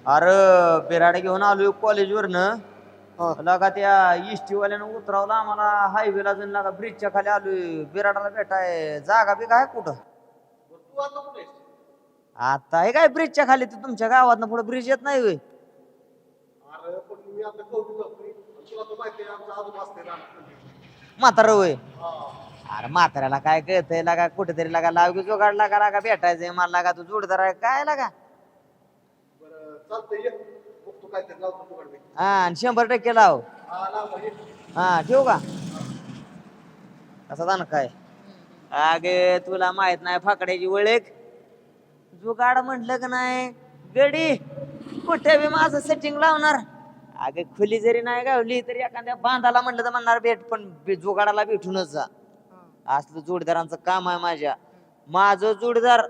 अरे बिराड घेऊन आलोय कॉलेजवरनं. लगा त्या इष्टी वाल्यानं उतरावलं आम्हाला हायवेला जाऊन लगा ब्रिजच्या खाली आलोय. बिराडाला भेटाय जागा बी काय कुठं आता आहे काय ब्रिजच्या खाली? ते तुमच्या गावात पुढे ब्रिज येत नाही होय? म्हातारा होय? अरे म्हाताऱ्याला काय कळतंय लागा कुठेतरी लागा लावगी जोगाड लागा लागा भेटायचंय मला लागा तू जोडदार आहे काय लागा. हा आणि 100% लाव. हा ठेवू का कसा जाण काय? अगे तुला माहित नाही फाकड्याची वळख जुगाड म्हटलं का नाही गडी कुठे बी माझं सेटिंग लावणार. अगे खुली जरी नाही गावली तरी एखाद्या बांधाला म्हटलं तर म्हणणार भेट पण जुगाडाला भेटूनच जा. असलं जोडदारांचं काम आहे माझ्या. माझं जोडदार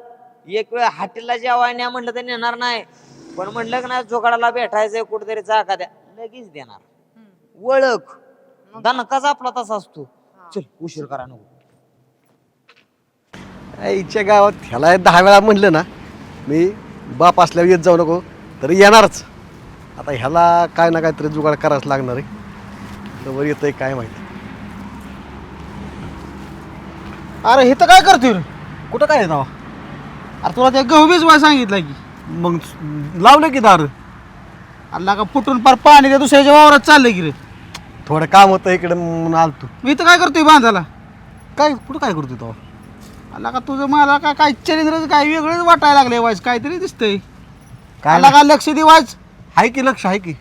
एक वेळ हॉटेलला जेवाय न्या म्हटलं तर नेणार नाही पण म्हटलं का नाही जुगाडाला भेटायचंय कुठेतरी जागा द्या लगेच देणार. वळख दणकाच आपला तसा असतो. चल उशीर करा नको. आईच्या गावात ह्याला 10 वेळा म्हणलं ना मी बाप असल्यावर येत जाऊ नको तरी येणारच. आता ह्याला काय ना काहीतरी जुगाड करायच लागणार आहे. तर वर येतंय काय माहिती. अरे हे तर काय करतोय रे? कुठं काय येतं अरे तुला त्या गहू भिजवाय सांगितलं की मग लावलं की दार. अल्ला का फुटून पार पाणी त्या दुसऱ्याच्या वावरात चाललंय की रे. थोडं काम होतं इकडे म्हणून आलतो. मी तर काय करतोय बांधाला? काय कुठं काय करतोय तो? अल्ला का तुझं मला काय चरित्र काय वेगळंच वाटायला लागलंय वाईस काहीतरी दिसतंय. काय अल्ला का लक्ष दे वाईस. आहे की लक्ष आहे की.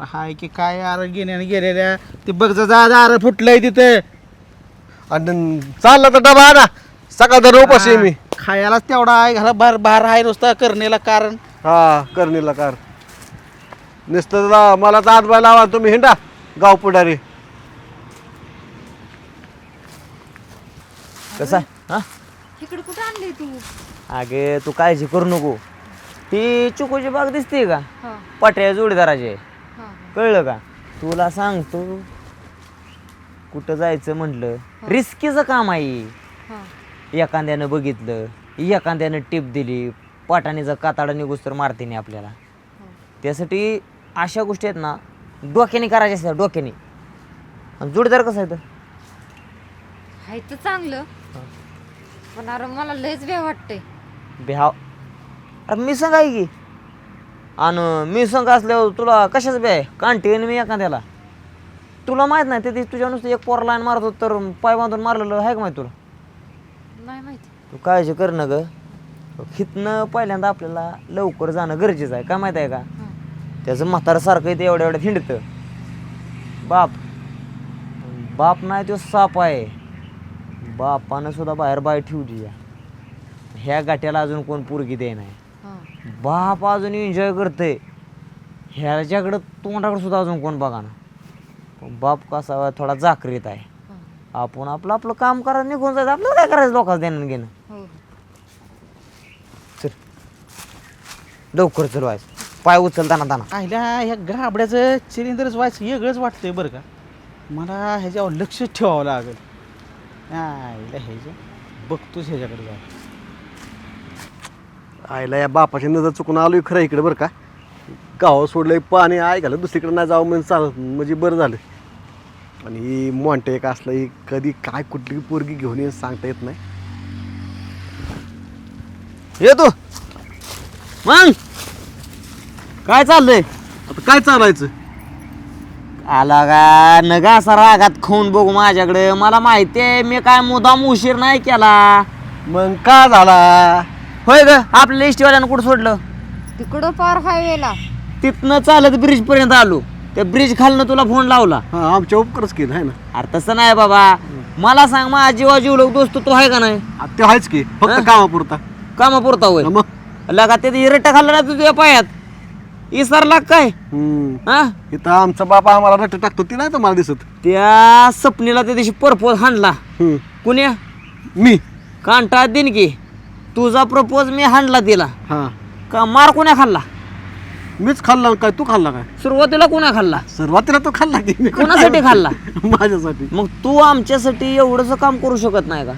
हाय की काय अरे गेल्याने गेलेल्या ते बघ जा अरे फुटलंय तिथे. आणि चालला तर डबा ना सकाळ तर उपाशी आहे मी. खायलाच तेवढा आहे घरा बाहेर आहे नुसता करणेला कारण. हा करणीला कार नुसतं मला तर हातभार लावा तुम्ही हिंडा गाव पुढारी. कसा हा इकडे कुठं आणली तू? अगे तू काळजी करू नको. ती चिकूची बाग दिसते का हा पट्या जोडीदाराचे? हा कळलं का? तुला सांगतो कुठं जायचं म्हटलं रिस्कीचं काम आहे. हा एखाद्यानं बघितलं एखाद्यानं टिप दिली पाटाणीचं काताडा निघूस तर मारते नाही आपल्याला. त्यासाठी अशा गोष्टी आहेत ना डोक्याने करायच्या असतात डोक्याने. आणि जोडीदार कसं आहे तर हाय तर चांगलं पण अरे मला लयच भ्या वाटतंय. बिहाव अरे मी सांग आहे की. आणि मी संघ असल्यावर तुला कशाच बे कांटीन मी एखाद्याला तुला माहित नाही ते तुझ्या नुसतं एक पोर लाईन मारत होत तर पाय बांधून मारलेलं आहे का माहिती तुला? नाही माहिती. तू काळजी कर ना ग. हितनं पहिल्यांदा आपल्याला लवकर जाणं गरजेचं आहे का माहिती आहे का? त्याचं म्हातारसारखं इथे एवढ्या एवढ्या हिंडतं. बाप नाही तो साप आहे. बापानं सुद्धा बाहेर बाय ठेवली या. ह्या गाठ्याला अजून कोण पोरगी दे नाही. हा बाप अजून एन्जॉय करते ह्याच्याकडं तोंडाकडे सुद्धा अजून कोण बघा ना. पण बाप कसा थोडा जाकरीत आहे. आपण आपलं आपलं काम करायला निघून जायचं आपल्याला काय करायचं लोकांचं देणं घेणं. हो चल लवकर चल व्हायचं पाय उचलताना ताना. आईला ह्या गाबड्याचं चिलिंदरच व्हायचं वेगळंच वाटतंय बरं का. मला ह्याच्यावर लक्ष ठेवावं लागेल. आईला ह्याच्या बघतोच ह्याच्याकडे जा. आईला या बापाची नजर चुकून आलोय खरं इकडे बरं का. गावात सोडलंय पाणी ऐकायला दुसरीकडे नाही जावं म्हणजे चालत म्हणजे बरं झालं. आणि ही मोंटे एक असलं ही कधी काय कुठली पोरगी घेऊन येऊन सांगता येत नाही. येतो मग काय चाललंय? आता काय चालायचं? आला का नगा असा रागात खाऊन बघू माझ्याकडे. मला माहिती आहे मी काय मुदाम उशीर नाही केला. मग का झाला? होय ग आपल्या इष्टीवाल्यानं कुठं सोडलं? तिकडं पार हायवेला. तिथनं चालत ब्रिज पर्यंत आलो. त्या ब्रिज खालनं तुला फोन लावला. हा आमच्या उपकारच केलं आहे ना. अरे तसं नाही बाबा. मला सांग माझा जीवा जीवलग दोस्त तू आहे का नाही? आता ते आहेच की फक्त कामापुरता. कामापुरता होय मग लगा ते हिरट्या खाल्लं ना तुझ्या पायात इसरला काय? हा इथं आमचा बाबा आम्हाला रट्ट टाकतो ती नाही तर मला दिसत. त्या सपनीला त्या दिवशी प्रपोज हाणला. कुण्या मी कांटा दिन की तुझा प्रपोज मी हाणला तिला. हा का मार कोण्या खाल्ला? मीच खाल्ला काय तू खाल्ला काय? सुरुवातीला कोणा खाल्ला? सुरुवातीला तो खाल्ला की मी कोणासाठी खाल्ला? माझ्यासाठी. मग तू आमच्यासाठी एवढंच काम करू शकत नाही का?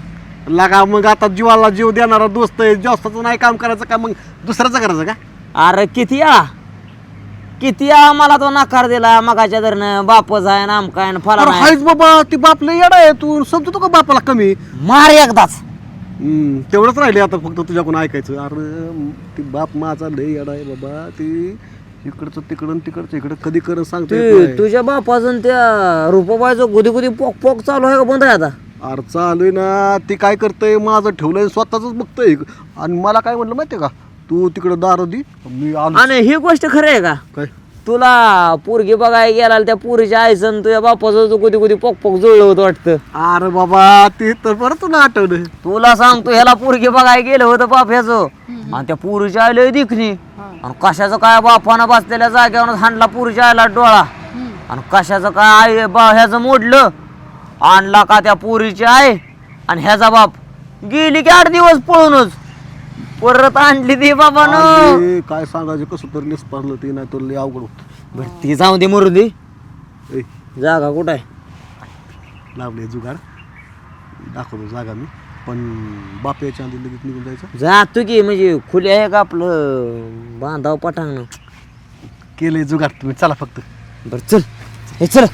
लागा मग आता जीवाला जीव देणारा दोस्त आहे. जास्तच नाही काम करायचं का मग दुसऱ्याचं करायचं का? अरे किती मला तो नकार दिला मगाच्या धरणं बापच आहे नामका आहे फला अरे नाही हायच बाबा ती बापला येडा आहे तू समजतो का बापाला कमी मार एकदाच तेवढंच राहिले आता फक्त तुझ्याकडून ऐकायचं अरे ती बाप माझा लय येडा आहे बाबा ती इकडचं तिकडं तिकडचं इकडं कधी कर सांगतो तुझ्या बापाचं त्या रुपाबाईचं गुदी गुदी पोक पोक चालू आहे का बंद आहे आता अरे चालू ना ती काय करतंय माझं ठेवलंय स्वतःच बघतोय आणि मला काय म्हणलं माहितीये का तू तिकडं दारू दी मी आलो आणि ही गोष्ट खरी आहे का काय तुला पोरगी बघायला गेला त्या पोरीच्या आईचं तुझ्या बापाचं गुदी गुदी पोक पोक जुळलं होतं वाटतं अरे बाबा ते तर परत तुला आठवलं तुला सांगतो ह्याला पोरगी बघायला गेलं होतं बाप ह्याचं आणि त्या पोरीच्या आईला दिखणी आणि कशाचं काय बापानं बसलेल्या जागेवर हाणला पोरीच्या आईला डोळा आणि कशाचं काय आई ह्याचं मोडलं आणला का त्या पोरीची आई आणि ह्याचा बाप गेली की 8 दिवस पळूनच परत आणली ती बाबानं अरे, काय सांगायचं कसं तर निष्पारलं ते नाही तर लय अवघड होत बरं ती जाऊ दे मरू दे ए जागा कुठं आहे लावले जुगाड दाखवतो जागा मी पण बाप याच्या आधी लगेच निघून जायचं जातो की म्हणजे खुले आहे का आपलं बांधाव पटांगण केलंय जुगाड तुम्ही चला फक्त बरं चल हे चल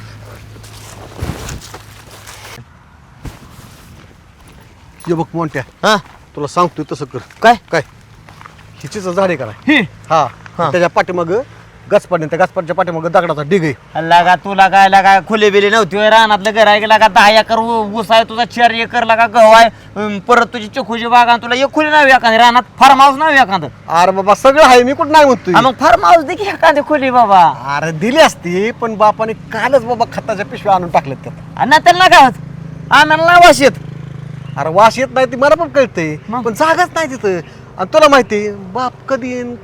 ये बघ मोठ्या हा तुला सांगतोय तसं कर काय काय हिचीच झाड आहे का नाही? हा त्याच्या पाठीमाग गचपाट त्या गचपाटच्या पाठीमाग दगडाचा डिग आहे लागा तुला काय लागा खुले बिले नव्हती होय, रानातलं घर आहे लागा 10 एकर ऊस आहे तुझा 4 एकर लागा गहू आहे परत तुझी चिकूची बाग आणि तुला एक खुली नाही एखादी रानात फार्म हाऊस नाही एखादं अरे बाबा सगळं आहे मी कुठं नाही म्हणतोय मग फार्म हाऊस दे की एखादी खुली बाबा अरे दिली असती पण बापाने कालच बाबा खताच्या पिशव्या आणून टाकल्यात त्यात आणि त्याला काय होत आम्हाला नाही वास येत अरे वास येत नाही ती मला पण कळतंय मग? पण जागाच नाही तिथं आणि तुला माहिती बाप कधी येईन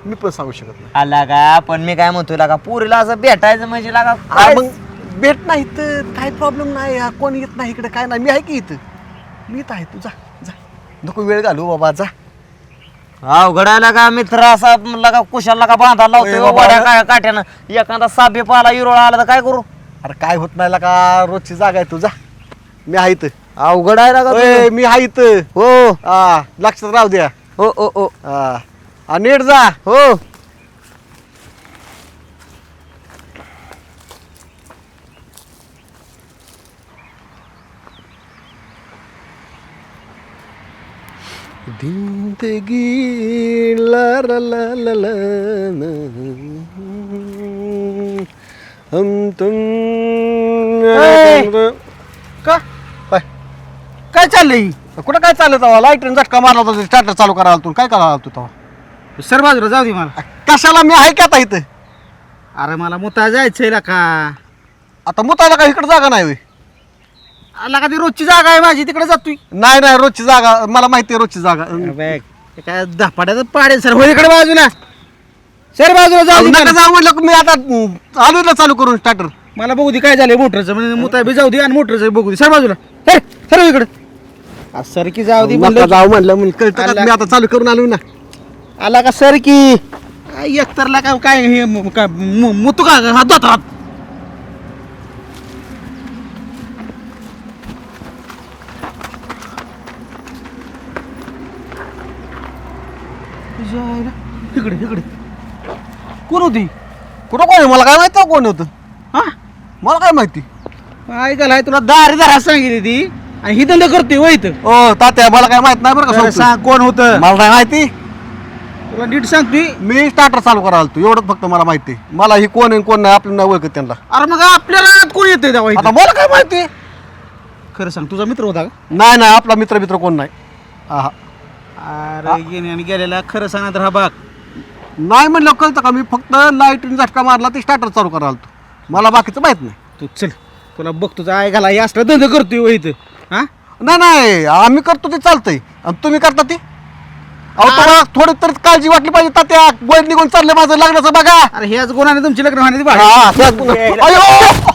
मी पण सांगू शकत नाही आला का पण मी काय म्हणतोय लागा पुरीला असं भेटायचं म्हणजे लागा अरे मग भेट नाही तर काय प्रॉब्लेम नाही हा, कोण येत नाही इकडे काय नाही मी आहे की इथं मी इथं आहे तू जा जा नको वेळ घालू बाबा जा अवघडायला का मित्र असा लागा कुशाला का बांधायला ओय लावतोय बाबा. वड्या काय काट्यानं एखादा साबे पाला इरोळा आला तर काय करू अरे काय होत नाही का रोजची जागा आहे तू जा मी आहे इथं अवघड आहे लागा ओय, तुझं. मी आहे इथं हो हा लक्षात राहू द्या हो हो हो हा नीट जा हो जिंदगी ला ला ला ला ला ना, हम तुम का काय काय चाललंय कुठं काय चाललं तेव्हा लाईट झटका मारला होता स्टार्टर चालू करायला तू काय करायला तू तेव्हा सर बाजूला जाऊ दे मला कशाला मी आहे की आता इथं अरे मला मुता जायचंय का आता मुताला काय इकडे जागा नाही होय आला का ती रोजची जागा आहे माझी तिकडे जातोय नाही नाही रोजची जागा मला माहिती आहे रोजची जागा काय धपाड्याचं पाडेल सर हो इकडे बाजूला सर बाजूला जाऊ दे नका मला. जाऊ म्हटलं की मी आता आलो ना चालू करून स्टार्टर मला बघू दे काय झालंय मोटरचं म्हणजे मुता बी जाऊ दे आणि मोटरचं बघू दे सर बाजूला सर सर इकडे सर की जाऊ दे नका म्हणलं. जाऊ म्हणलं म्हणून कळतं का मी आता चालू करून आलो ना आला का सर की एकतरला काय काय हे काय मुतू का हात धुतो हात इकडे इकडे कोण होती कुठं कोण आहे? मला काय माहिती कोण होतं हा मला काय माहिती ऐकायला तुला दारी दारा सांगितली ती आणि ही धंदा करते वय इथं ओ तात्या मला काय माहित नाही बरं का अरे सांगतो. सांग कोण होतं मला काय माहिती तुला नीट सांगतोय मी स्टार्टर चालू करायला तू एवढंच फक्त मला माहिती आहे. मला ही कोण आहे कोण नाही आपल्याला नाही ओळखत त्यांना अरे मग आपल्या रानात कोण येतंय तेव्हा आता इथं? मला काय माहिती खरं सांग तुझा मित्र होता का नाही नाही आपला मित्र मित्र कोण नाही हा अरे गेले आणि गेलेला खरं सांगा तर हा बाग नाही म्हणलं कळतं का मी फक्त लाईट झटका मारला ते स्टार्टर चालू करायला तू मला बाकीचं माहित नाही तू चल तुला बघ तुझा ऐकायला हे असला धंदा करतोय वय इथं हा नाही नाही आम्ही करतो ते चालतंय आणि तुम्ही करता ते अहो तुम्हाला थोडी तर काळजी वाटली पाहिजे तात्या वैद निघून चाललंय माझं लग्नाचं बघा अरे ह्याच गुणाने तुमची लग्न होण्याची भाडी हा, त्याच गुन्हा. अयो!